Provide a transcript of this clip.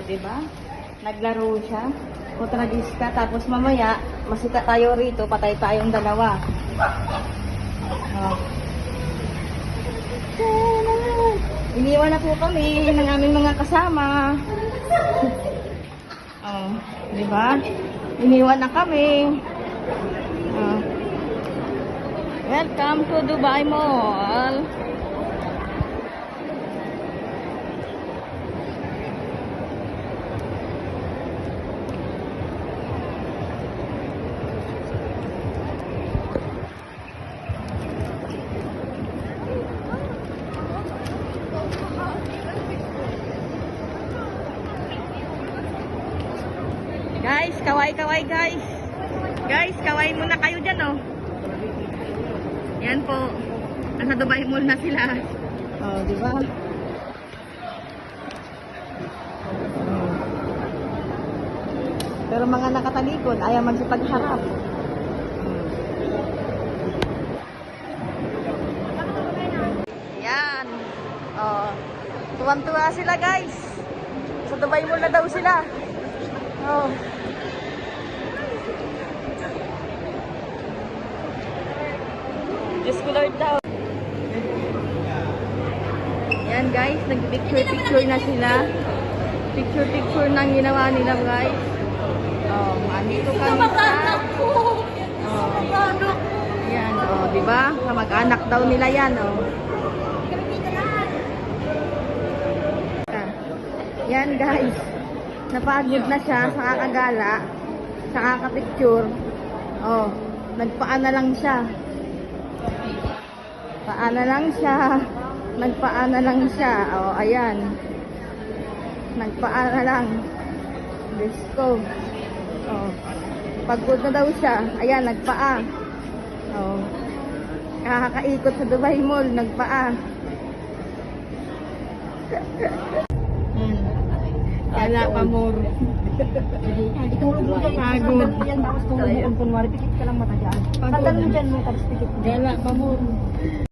diba? Naglaro siya. Kontragista. Tapos mamaya, masita tayo rito. Patay tayong dalawa. Oh. Iniwan na po kami ng aming mga kasama. Oh, diba? Iniwan na kami. Oh. Welcome to Dubai Mall. Guys, kaway-kaway guys. Guys, kaway muna kayo dyan, oh. Yan po. Nasa Dubai Mall na sila. Oh, di ba? Pero mga nakatalikod, ayaw magsipagharap. Yan. Oh. Tuwang-tuwa sila, guys. Sa Dubai Mall na daw sila. Oh. Diyos ko Lord daw. Yan guys, nag-picture na sila. Picture nang ginawa nila guys. Oh, andito kami sa... Oh. Yan, oh, diba? Kamag-anak daw nila yan, oh. Yan guys. Napagod na siya sa kakagala, sa kakapicture. Oh, nagpaana lang siya. Paana lang siya. Nagpaana lang siya. Oh, ayan. Nagpaana lang. Diyos ko. Oh, pagod na daw siya. Ayan, nagpaa. Oh, kakakaikot sa Dubai Mall, nagpaa. Wala pa more. Itulog mo ito. Pagod. Yan, tapos tulog mo. Kunwari, pikit ka lang mata dyan. Tandaan mo dyan mo, tapos pikit mo. Wala pa more.